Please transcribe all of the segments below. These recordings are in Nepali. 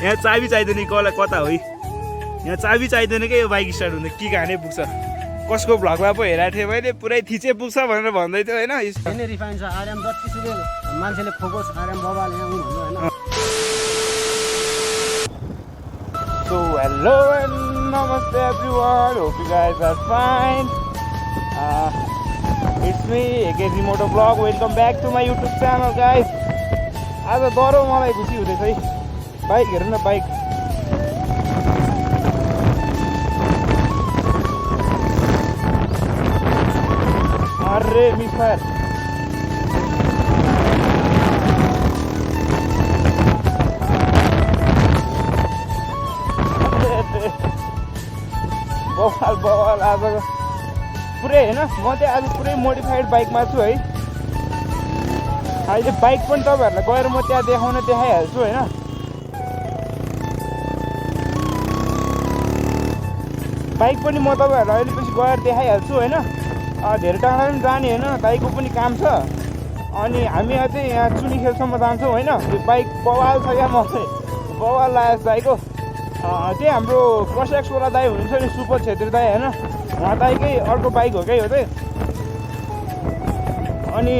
यहाँ चाबी चाहिँदैन कसलाई कता हो यहाँ चाबी चाहिँदैन क्या यो बाइक स्टार्ट हुँदैन के कहाँ नै पुग्छ कसको भ्लगमा पो हेरेको थिएँ मैले पुरै थिचे पुग्छ भनेर भन्दै थियो होइन रिफाइन छ आराम जतिसुकै मान्छेले खोकोस् आराम बबाल यहाँ आउनु भन्नु होइन So hello and namaste everyone, hope you guys are fine. It's me, AKZ Moto Vlog. Welcome back to my YouTube channel guys. आज डह्रो मलाई खुसी हुँदैछ है बाइक हेर्नु न बाइक अरे मिसफायर बवाल बवाल आज पुरै होइन म चाहिँ आज पुरै मोडिफाइड बाइकमा छु है अहिले बाइक पनि तपाईँहरूलाई गएर म त्यहाँ देखाइहाल्छु होइन बाइक पनि म तपाईँहरूलाई अहिले पछि गएर देखाइहाल्छु होइन धेरै टाढा पनि जाने होइन बाइकको पनि काम छ अनि हामी अझै यहाँ चुनीखेलसम्म जान्छौँ होइन त्यो बाइक बवाल छ क्या म चाहिँ बवाल लागेको बाइकको त्यही हाम्रो क्रसएक्सवाला दाई हुनुहुन्छ नि सुपर छेत्री दाई होइन उहाँ दाईकै अर्को बाइक हो क्या यो चाहिँ अनि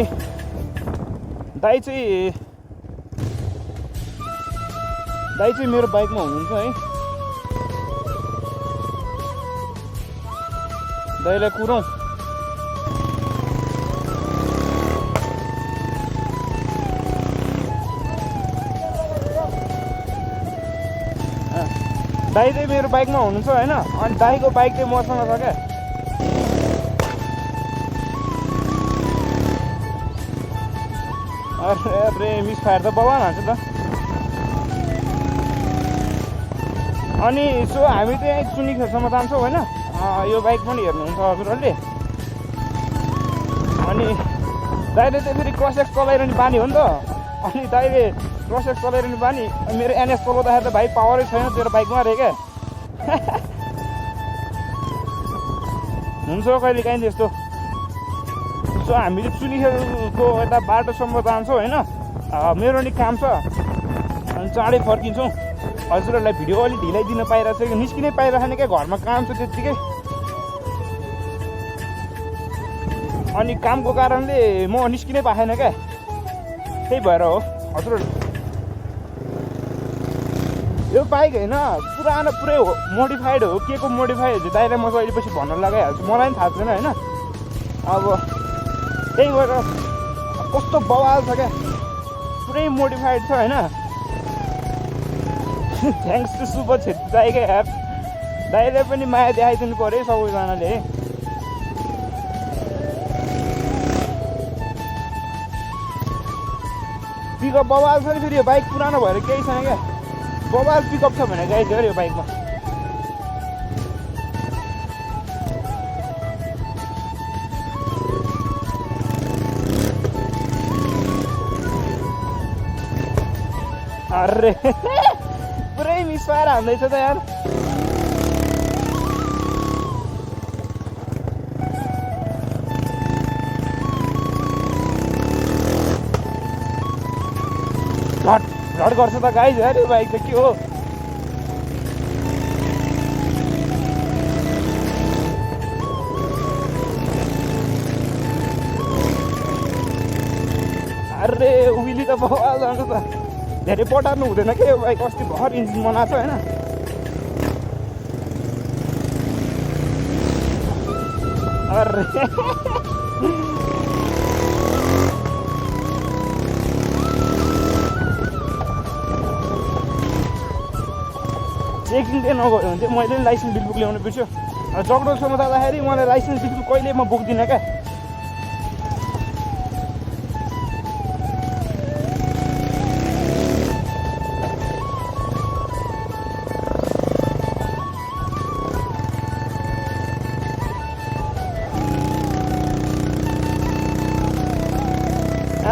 दाई चाहिँ मेरो बाइकमा हुनुहुन्छ है दाईलाई कुरौँ दाई चाहिँ मेरो बाइकमा हुनुहुन्छ होइन अनि दाईको बाइक चाहिँ मसँग छ क्या अरे मिसफायर त बवाल हान्छ त अनि सो हामी चाहिँ चुनीखेलसम्म जान्छौँ होइन यो बाइक पनि हेर्नुहुन्छ हजुरहरूले अनि दाइले चाहिँ फेरि क्रसएक्स चलाइरहने बानी हो नि त अनि दाइले क्रसएक्स चलाइरहने बानी मेरो एनएस चलाउँदाखेरि त भाइ पावरै छैन तेरो बाइकमा अरे क्या हुन्छ कहिले काहीँ त्यस्तो सो हामीले चुनीखेलको यता बाटोसम्म जान्छौँ होइन मेरो नि काम छ अनि चाँडै फर्किन्छौँ हजुरहरूलाई भिडियो अलिक ढिलै दिन पाइरहेको छ कि निस्किनै पाइरहेको छैन क्या घरमा काम छ त्यत्तिकै अनि कामको कारणले म निस्किनै पाएन क्या त्यही भएर हो हजुरहरू यो बाइक होइन पुरानो पुरै हो मोडिफाइड हो के को मोडिफाइड हो दाइलाई म अहिले पछि भन्न लगाइहाल्छु मलाई पनि थाहा छैन होइन अब त्यही भएर कस्तो बवाल छ क्या पुरै मोडिफाइड छ होइन थ्याङ्क्स टु सुपर छेत्री दाइकै एप दाइले पनि माया देखाइदिनु पऱ्यो सबैजनाले पिकअप बवाल छ नि फेरि यो बाइक पुरानो भएर केही छैन क्या बवाल पिकअप छ भने गाइज हो यो बाइकमा अरे पुरै मिसफायर हान्दैछ त यार झट गर्छ त गाइज यार यो बाइक त के हो अरे उहिले त बवाल जान्छ त धेरै पटार्नु हुँदैन क्या यो बाइक अस्ति भर इन्जिन बनाएको छ होइन अरे चेकिङ चाहिँ नगयो भने चाहिँ मैले पनि लाइसेन्स बिल बुक ल्याउनु बिर्स्यो जगडोलसम्म जाँदाखेरि मलाई लाइसेन्स बिल बुक कहिले म बोक्दिनँ क्या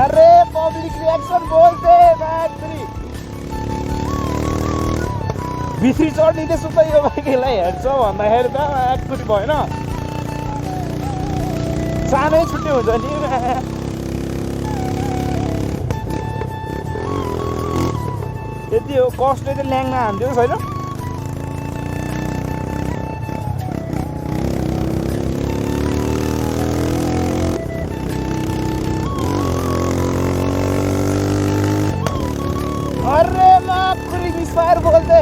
अरे पब्लिक रिएक्सन बोल्थे भित्री चढिदिँदैछु त यो बाइकलाई हेर्छ भन्दाखेरि त एकचोटि भएन सानै छुट्टी हुन्छ नि त्यही हो कस्टले चाहिँ ल्याङ्ना हान्थ्यो छैन अरे माकुरी मिसफायर बोलते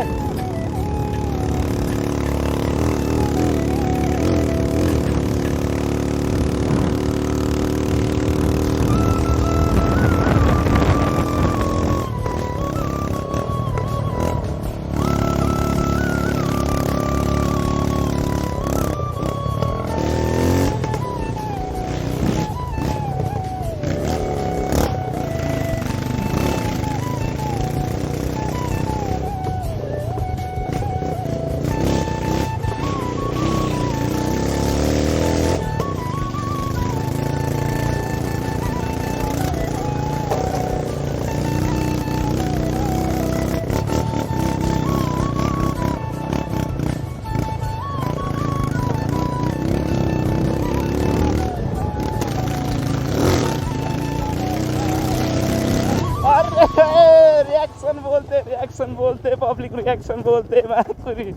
रिएक्सन बोलते पब्लिक रिएक्सन बोलते माकुरी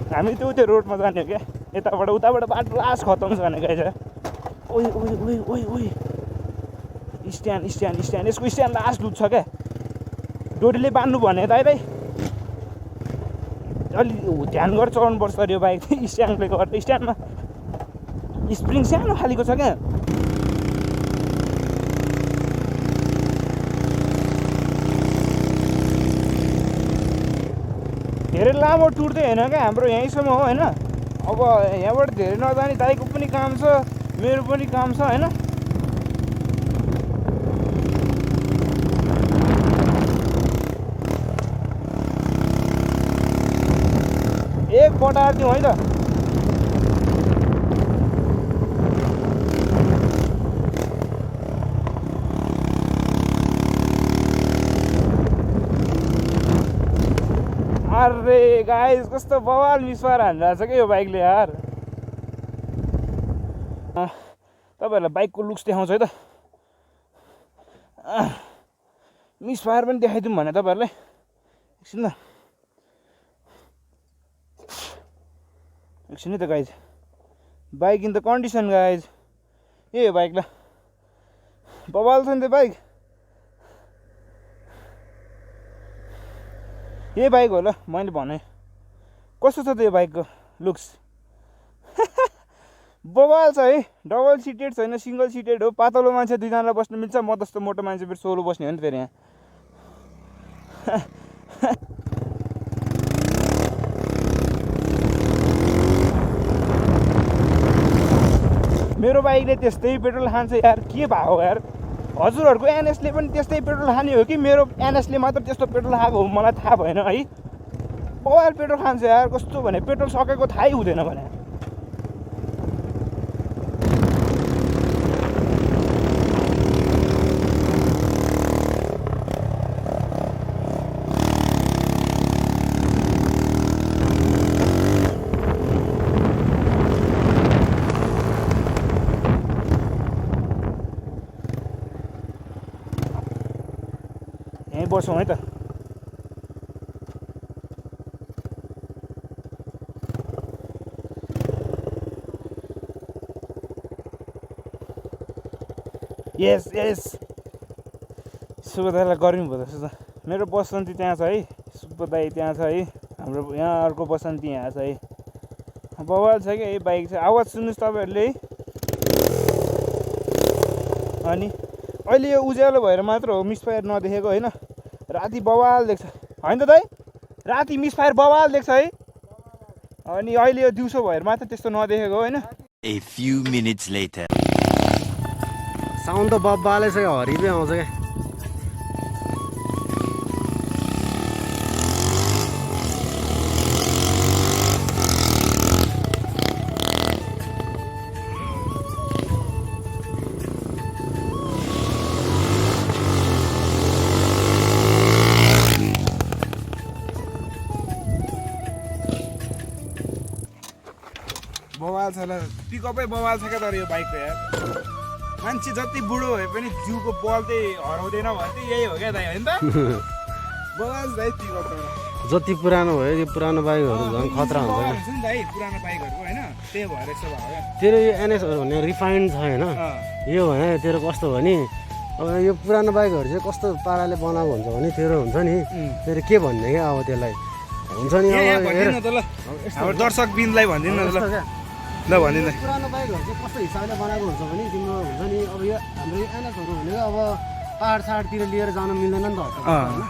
हामी त्यो रोडमा जाने हो क्या यताबाट उताबाट बाटो लास्ट खतम छ भने गाइज ओइ ओइ ओइ ओइ ओइ स्ट्यान्ड स्ट्यान्ड स्ट्यान्ड यसको स्ट्यान्ड लास्ट लुज छ क्या डोरीले बान्नु भने दाइ अलि ध्यान गरेर चलाउनुपर्छ यो बाइक स्ट्यान्डले गर्दा स्ट्यान्डमा स्प्रिङ सानो खालीको छ क्या धेरै लामो टुर चाहिँ होइन क्या हाम्रो यहीँसम्म हो होइन अब यहाँबाट धेरै नजाने दाइको पनि काम छ मेरो पनि काम छ होइन एक पटार दिउँ है त अरे गाइस कस्तो बवाल मिसफायर हानिरहेको छ क्या यो बाइकले यार तपाईँहरूलाई बाइकको लुक्स देखाउँछ है त मिसफायर पनि देखाइदिउँ भने तपाईँहरूलाई एकछिन एकछिन त guys bike in the condition guys A bike ल बवाल छ नि त बाइक यही बाइक हो ल मैले भने कस्तो छ त यो बाइकको लुक्स बवाल छ है डबल सिटेड छैन सिङ्गल सिटेड हो पातलो मान्छे दुईजनालाई बस्नु मिल्छ म जस्तो मोटो मान्छे फेरि सोलो बस्ने हो नि फेरि यहाँ मेरो बाइकले त्यस्तै पेट्रोल खान्छ यार के भएको यार हजुरहरूको एनएसले पनि त्यस्तै पेट्रोल खाने हो कि मेरो एनएसले मात्र त्यस्तो पेट्रोल खाएको हो मलाई थाहा भएन है बवाल पेट्रोल खान्छ यार कस्तो भने पेट्रोल सकेको थाहै हुँदैन भने यहीँ बसौँ है त यस यस सुबदाईलाई गर्मी भयो जस्तो छ मेरो बसन्ती त्यहाँ छ है सुबदाई त्यहाँ छ है हाम्रो यहाँ अर्को बसन्ती यहाँ छ है बवाल छ क्या यही बाइक चाहिँ आवाज सुन्नुहोस् तपाईँहरूले अनि अहिले यो उज्यालो भएर मात्र हो मिसफायर नदेखेको होइन राति बवाल देख्छ होइन त दाइ राति मिसफायर बवाल देख्छ है अनि अहिले यो दिउँसो भएर मात्र त्यस्तो नदेखेको होइन A few minutes later. Sound त बब्बाले छ हरिबै आउँछ क्या बवाल छ ल पिकअपै बवाल छ क्या तर यो बाइकको यार मान्छे जति बुढो भए पनि जिउको बल चाहिँ हराउँदैन भने चाहिँ यही हो क्या दाइ होइन त बवाल दाइ पिकअप तर जति पुरानो भयो त्यो पुरानो बाइकहरू झन् खतरा हुन्छ बवाल क्या हुन्छ नि दाइ पुरानो बाइकहरूको होइन त्यही भएर यसो भयो तेरो यो एनएसहरू भने रिफाइन्ड छ होइन यो भने तेरो कस्तो हो भने अब यो पुरानो बाइकहरू चाहिँ कस्तो पाराले बनाएको हुन्छ भने तेरो हुन्छ नि तेरो के भन्ने क्या अब त्यसलाई हुन्छ नि अब हेर भनिदिनु न त ल हाम्रो दर्शक बिन्दुलाई भनिदिनु न त यस्तो ल क्या ल भनिदिनु पुरानो बाइकहरू चाहिँ कस्तो हिसाबले बनाएको हुन्छ भने तिम्रो हुन्छ नि अब यो हाम्रो यो एनएसहरू भनेको अब पाहाड साहाडतिर लिएर जान मिल्दैन नि त होइन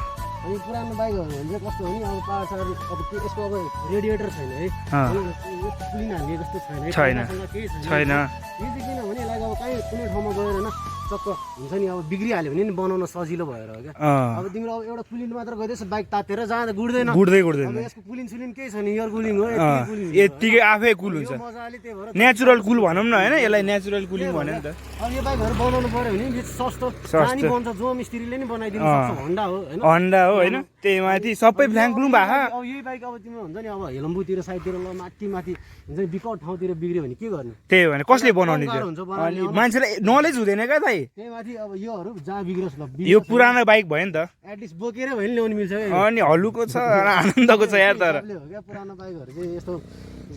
अनि पुरानो बाइकहरू भने चाहिँ कस्तो हो नि अब पाहाड साहाड अब यसको अब रेडिएटर छैन है कुलिन हालिए जस्तो छैन छैन। केही छैन यो चाहिँ किनभने यसलाई अब कहीँ कुनै ठाउँमा गएर होइन चक्क हुन्छ नि अब बिग्रिहाल्यो भने नि बनाउन सजिलो भएर हो क्या अब तिम्रो अब एउटा कुलिन मात्र गइदिएस बाइक तातेर जाँदा गुड्दैन गुड्दै अब गुड्दैन यसको कुलिन सुलिन केही छैन एयर कुलिङ हो यति कुलिङ यत्तिकै आफै कुल हुन्छ मजाले त्यही भएर नेचुरल कुल भनौँ न होइन यसलाई नेचुरल कुलिङ भन्यो नि त अब यो बाइकहरू बनाउनु पर्यो भने यो सस्तो पानी बन्छ जो मिस्त्रीले नि बनाइदिनु सक्छ होन्डा हो होइन हन्डा हो होइन त्यही माथि सबै फ्ल्याङ्क ब्लुम भएको अब यही बाइक अब तिम्रो हुन्छ नि अब हेलम्बुतिर साइडतिर ल माथि माथि हुन्छ नि विकट ठाउँतिर बिग्रियो भने के गर्ने त्यही भने कसले बनाउने गाह्रो थियो हुन्छ बनाउने। अनि मान्छेलाई नलेज हुँदैन क्या दाइ त्यही माथि अब योहरू जहाँ बिग्रोस् ल यो पुरानो बाइक भयो नि त एटलिस्ट बोकेरै भयो नि ल्याउनु मिल्छ क्या अनि हल्लुको छ आनन्दको छ यार तर हिसाबले हो क्या पुरानो बाइकहरू चाहिँ यस्तो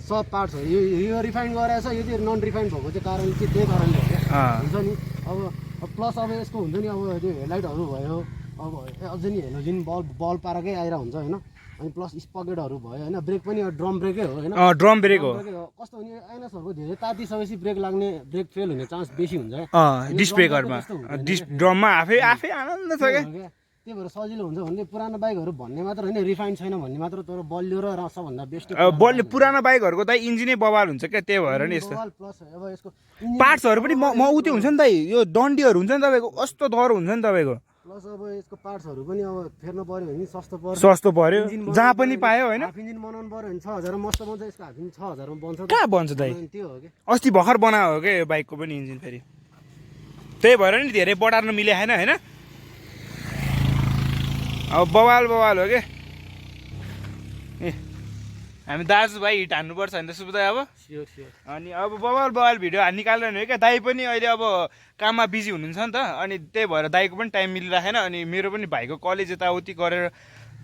सब पार्ट्सहरू यो रिफाइन गरेर छ यो चाहिँ नन रिफाइन भएको चाहिँ कारण चाहिँ त्यही कारणले हो क्या हुन्छ नि अब प्लस अब यसको हुन्छ नि अब त्यो हेडलाइटहरू भयो अब अझ नि हेलोजिन बल पाराकै आएर हुन्छ होइन अनि प्लस स्पकेटहरू भयो होइन ब्रेक पनि ड्रम ब्रेकै हो होइन ड्रम ब्रेक हो कस्तो भने एनएसहरूको धेरै तातिसकेपछि ब्रेक लाग्ने ब्रेक फेल हुने चान्स बेसी हुन्छ क्या डिस्क ब्रेकरमा डिस्क ड्रममा आफै आफै आनन्द छ क्या त्यही भएर सजिलो हुन्छ भने पुरानो बाइकहरू भन्ने मात्र होइन रिफाइन छैन भन्ने मात्र तर बलियो र सबभन्दा बेस्ट बलले पुरानो बाइकहरूको त इन्जिनै बवाल हुन्छ क्या त्यही भएर नि यस्तो प्लस अब यसको पार्ट्सहरू पनि मौते हुन्छ नि त यो डन्डीहरू हुन्छ नि तपाईँको कस्तो दर हुन्छ नि तपाईँको प्लस अब यसको पार्ट्सहरू पनि अब फेर्नु पर्यो भने सस्तो पर्यो सस्तो पर्यो जहाँ पनि पायो होइन हाफ इन्जिन बनाउनु पर्यो भने 6000 मस्त बन्छ यसको हाफ इन्जिन 6000 मा बन्छ कहाँ बन्छ दाइ त्यो हो कि अस्ति भर्खर बनाएको हो क्या यो बाइकको पनि इन्जिन फेरि त्यही भएर नि धेरै बढार्न मिले होइन होइन अब बवाल बवाल हो क्या ए हामी दाजुभाइ हिट हान्नुपर्छ नि त सुब्दा अब स्योर स्योर अनि अब बवाल बवाल भिडियो निकाल्दैन हो क्या दाइ पनि अहिले अब काममा बिजी हुनुहुन्छ नि त अनि त्यही भएर दाइको पनि टाइम मिलिरहेन अनि मेरो पनि भाइको कलेज यताउति गरेर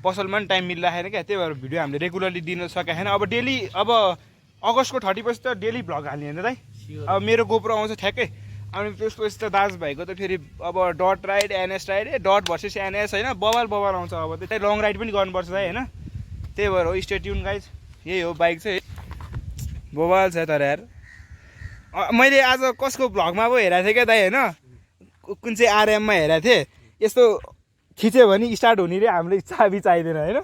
पसलमा पनि टाइम मिलिरहेन क्या त्यही भएर भिडियो हामीले रेगुलरली दिन सकेको छैन अब डेली अब अगस्तको 30 पछि त डेली भ्लग हाल्ने होइन दाइ अब मेरो गोप्रो आउँछ ठ्याक्कै अनि त्यसपछि त दाजुभाइको त फेरि अब dot ride NS ride dot versus NS होइन बवाल बवाल आउँछ अब त्यही लङ राइड पनि गर्नुपर्छ दाइ होइन त्यही भएर हो स्टे ट्युन गाइज यही हो बाइक चाहिँ बवाल छ तर यार मैले आज कसको भ्लगमा पो हेरेको थिएँ क्या दाइ होइन कुन चाहिँ आरएममा हेरेको थिएँ यस्तो खिच्यो भने स्टार्ट हुने रे हामीले चाबी चाहिँदैन होइन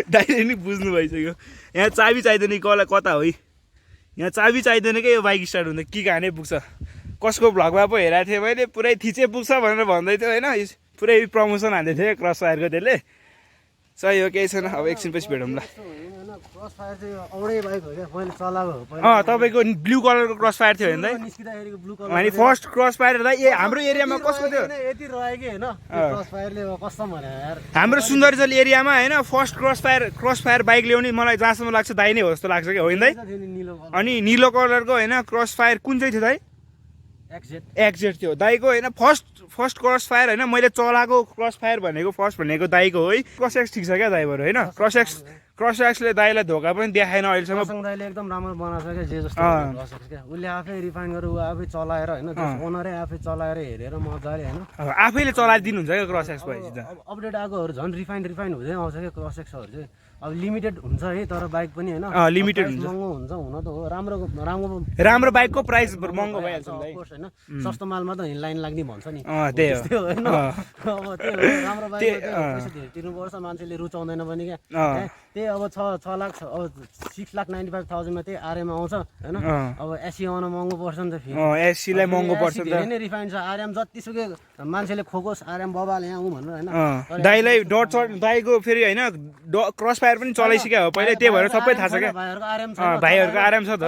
दाइले नि बुझ्नु भइसक्यो यहाँ चाबी चाहिँदैन कसलाई कता हो यहाँ चाबी चाहिँदैन क्या यो बाइक स्टार्ट हुँदा के कहाँ नै पुग्छ कसको भ्लगमा पो हेरेको थिएँ मैले पुरै थिचे पुग्छ भनेर भन्दै थियो होइन पुरै प्रमोसन हान्दै थियो क्रस फायरको त्यसले सही हो केही छैन अब एकछिनपछि भेटौँ ल क्रस फायर चाहिँ औडै बाइक हो क्या मैले चलाएको हो पहिला तपाईँको ब्लू कलरको क्रस फायर थियो होइन निस्किँदाखेरिको ब्लू कलर अनि फर्स्ट क्रस फायर ए हाम्रो एरियामा कसको थियो यति रह्यो कि होइन क्रस फायरले कस्तो भने यार हाम्रो सुन्दरजल एरियामा होइन फर्स्ट क्रस फायर बाइक ल्याउने मलाई जहाँसम्म लाग्छ दाइ नै हो जस्तो लाग्छ कि होइन दाइ अनि निलो कलरको होइन क्रस फायर कुन चाहिँ थियो दाइ एक्जेट थियो दाइको होइन फर्स्ट क्रस फायर होइन मैले चलाएको क्रस फायर भनेको फर्स्ट भनेको दाइको हो है क्रस एक्स ठिक छ क्या दाइबाट होइन क्रस एक्सले दाइलाई धोका पनि देखाएन अहिलेसम्म दाइले एकदम राम्रो बनाएको छ क्या जे जस्तो क्रस एक्स क्या उसले आफै रिफाइन गरेर ऊ आफै चलाएर होइन ओनरै आफै चलाएर हेरेर मजाले होइन आफैले चलाइदिनुहुन्छ क्या क्रस एक्स भएपछि त अपडेट आएकोहरू झन् रिफाइन हुँदै आउँछ क्या क्रस एक्सहरू चाहिँ अब लिमिटेड हुन्छ है तर बाइक पनि होइन लिमिटेड हुन्छ महँगो हुन्छ हुन त हो राम्रो बाइकको प्राइस महँगो भइहाल्छ नि होइन सस्तो मालमा त लाइन लाग्ने भन्छ नि त्यही हो होइन अब त्यही हो राम्रो बाइक पैसा धेरै तिर्नुपर्छ मान्छेले रुचाउँदैन पनि क्या त्यही अब 6 लाख अब 6,95,000 मा त्यही आरएम आउँछ होइन अब एसी आउन महँगो पर्छ नि त फेरि एसीलाई महँगो पर्छ त धेरै नै रिफाइन छ आरएम जतिसुकै मान्छेले खोकोस् आरएम बबाल यहाँ आउँ भनेर होइन दाइलाई डट दाइको फेरि होइन क्रस फायर पनि चलाइसक्यो हो पहिले त्यही भएर सबै थाहा छ क्या भाइहरूको आराम छ त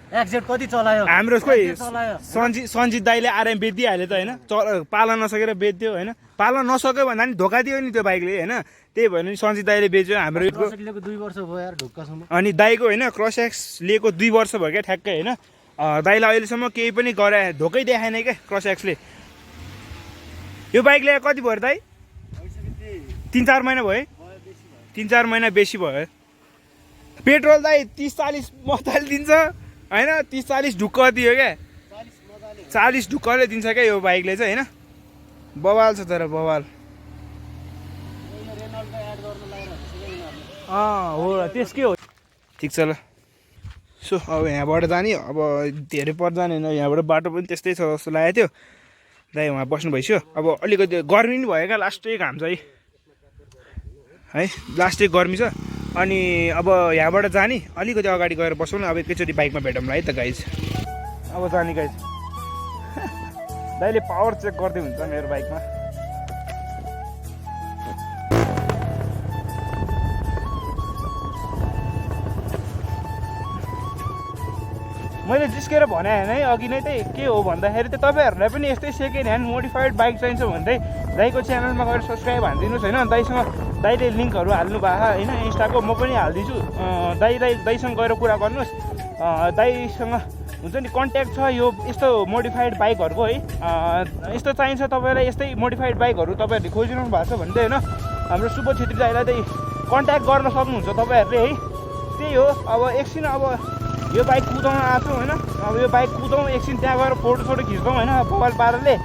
एक्जेट कति चलायो हाम्रो खोइ सञ्जित दाइले आरएम बेचिदिइहाल्यो त होइन पाल्न नसकेर बेच्दियो होइन पाल्न नसक्यो भन्दा नि धोका दियो नि त्यो बाइकले होइन त्यही भएर नि सञ्जित दाइले बेच्यो हाम्रो 2 वर्ष भयो यार ढुक्कासम्म अनि दाइको होइन क्रस एक्स लिएको 2 वर्ष भयो क्या ठ्याक्कै होइन दाइलाई अहिलेसम्म केही पनि गरे धोकै देखाएन क्या क्रस एक्सले यो बाइक ल्याएर कति भयो दाइ? 3-4 महिना भयो है? 3-4 महिना बेसी भयो। पेट्रोल दाइ 30-40 मजाले दिन्छ होइन? 30-40 ढुक्क दियो क्या, 40 ढुक्कले दिन्छ क्या यो बाइकले चाहिँ होइन? बवाल छ तर बवाल। हो त्यसकै हो। ठिक छ ल। सो अब यहाँबाट जाने, अब धेरै पर जाने होइन, यहाँबाट बाटो पनि त्यस्तै छ जस्तो लागेको थियो। दाइ उहाँ बस्नु भइसक्यो। अब अलिकति गर्मी पनि भयो क्या, लास्टै घाम छ है, लास्टै गर्मी छ। अनि अब यहाँबाट जाने, अलिकति अगाडि गएर बसौँ न, अब एकैचोटि बाइकमा भेटौँला है त गाइज। अब जाने गाइज। दाइले पावर चेक गर्दै हुन्छ मेरो बाइकमा। मैले जिस्केर भने होइन है अघि नै, चाहिँ के हो भन्दाखेरि चाहिँ तपाईँहरूलाई पनि यस्तै सेकेन्ड ह्यान्ड मोडिफाइड बाइक चाहिन्छ भने चाहिँ दाइको च्यानलमा गएर सब्सक्राइब हालिदिनुहोस् होइन। दाइले लिङ्कहरू हाल्नु भएको होइन इन्स्टाको, म पनि हालिदिन्छु। दाइसँग गएर कुरा गर्नुहोस्। दाइसँग हुन्छ नि कन्ट्याक्ट छ यो यस्तो मोडिफाइड बाइकहरूको है। यस्तो चाहिन्छ तपाईँलाई, यस्तै मोडिफाइड बाइकहरू तपाईँहरूले खोजिरहनु भएको छ भने चाहिँ होइन हाम्रो सुबोध छेत्री दाइलाई चाहिँ कन्ट्याक्ट गर्न सक्नुहुन्छ तपाईँहरूले है। त्यही हो। अब एकछिन अब यो बाइक कुदाउन आएको छु होइन, अब यो बाइक कुदाउँ एकछिन, त्यहाँ गएर फोटो खिच्दौँ होइन बवाल पाराले।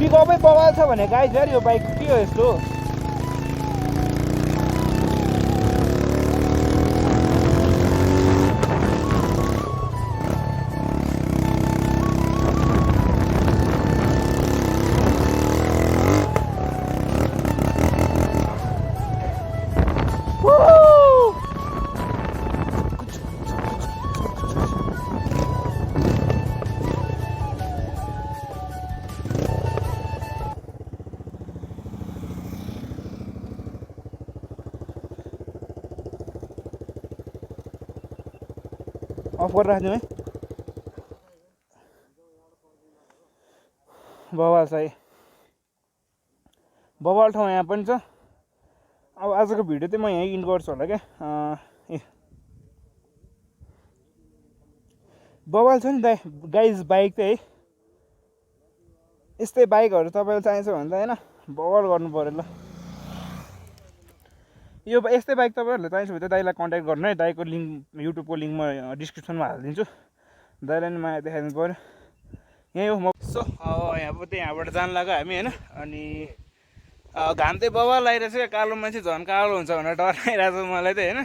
पिकअपै बवाल छ भने गाइज यार यो बाइक के हो यस्तो। अफ गरेर राख्दिउँ है। बवाल छ है, बवाल ठाउँ यहाँ पनि छ। अब आजको भिडियो चाहिँ म यहीँ इन्ड गर्छु होला क्या। बवाल छ नि दाइ गाइज बाइक चाहिँ है। यस्तै बाइकहरू तपाईँलाई चाहिन्छ भने चाहिँ होइन बवाल गर्नु पऱ्यो ल। यो यस्तै बाइक तपाईँहरूलाई चाहिन्छ भने चाहिँ दाइलाई कन्ट्याक्ट गर्नु है। दाइको लिङ्क युट्युबको लिङ्क म डिस्क्रिप्सनमा हालिदिन्छु। दाइलाई नि माया देखाइदिनु पऱ्यो। यहीँ हो म। सो यहाँबाट जानु लाग्यो हामी होइन। अनि घाम चाहिँ बवाल लगाइरहेछ क्या, कालो मान्छे झन् कालो हुन्छ भनेर डर लागिरहेको छ मलाई चाहिँ होइन।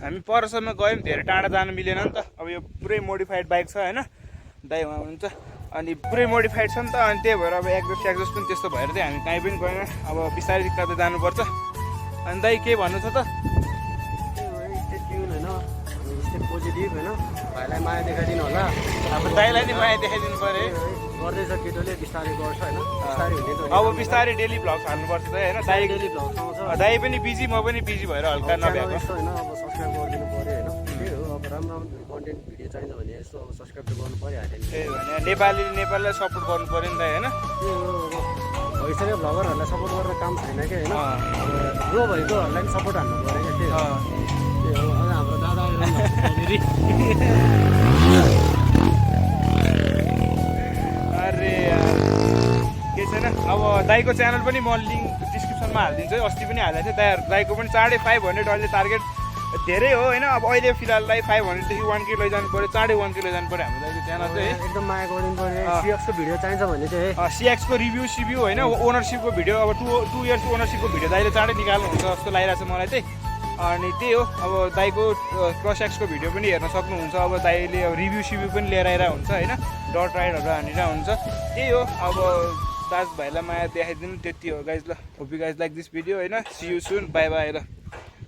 हामी परसम्म गयौँ, धेरै टाढा जानु मिलेन नि त। अब यो पुरै मोडिफाइड बाइक छ होइन, दाइ उहाँ हुनुहुन्छ अनि पुरै मोडिफाइड छ नि त। अनि त्यही भएर अब एक्जस्ट पनि त्यस्तो भएर चाहिँ हामी कहीँ पनि गएन। अब बिस्तारै कतै जानुपर्छ। अनि दाइ के भन्नु छ त? पोजिटिभ होइन, भाइलाई माया देखाइदिनु होला। अब दाइलाई नि माया देखाइदिनु पऱ्यो है। गर्दैछ केटोले, बिस्तारै गर्छ होइन, बिस्तारै हुने त। अब बिस्तारै डेली भ्लग्स हाल्नुपर्छ त होइन। दाइ डेली भ्लग्स आउँछ, दाइ पनि बिजी, म पनि बिजी भएर हल्का नभ्याएको होइन। अब सब्सक्राइब गरिदिनु पऱ्यो होइन। त्यही हो, अब राम्रो कन्टेन्ट भिडियो चाहिन्छ भने यसो अब सब्सक्राइब त गर्नु पऱ्यो नि। त्यही भने नेपालीलाई सपोर्ट गर्नु पऱ्यो नि त होइन। त्यही हो, अब भइसक्यो भ्लगरहरूलाई सपोर्ट गरेर काम छैन क्या होइन। रो भएकोहरूलाई पनि सपोर्ट हान्नु पऱ्यो क्या। त्यही हो, अब हाम्रो दादा अरे के छैन। अब दाइको च्यानल पनि म लिङ्क डिस्क्रिप्सनमा हालिदिन्छु है। अस्ति पनि हालेको थिएँ। दाइको पनि 550 अहिले टार्गेट धेरै हो होइन। अब अहिले फिलहाल दाइ 500 देखि 1K लैजानु पऱ्यो, 1.5 लैजानु पऱ्यो हाम्रो दाइको च्यानल चाहिँ एकदम माया गरिदिनु पऱ्यो। सिएक्सको भिडियो चाहिन्छ भने चाहिँ सिएक्सको रिभ्यू होइन, ओनरसिपको भिडियो। अब 2 इयर्स ओनरसिपको भिडियो दाइले चाँडै निकाल्नुहुन्छ जस्तो लागिरहेको छ मलाई चाहिँ। अनि त्यही हो, अब दाइको क्रस एक्सको भिडियो पनि हेर्न सक्नुहुन्छ। अब दाइले रिभ्यू पनि लिएर आइरहेको हुन्छ होइन, डट राइडहरू हानिरहेको हुन्छ। त्यही हो, अब दाजुभाइलाई माया देखाइदिनु, त्यति हो गाइज ल। Hope you guys like this video होइन। See you soon, bye bye ल।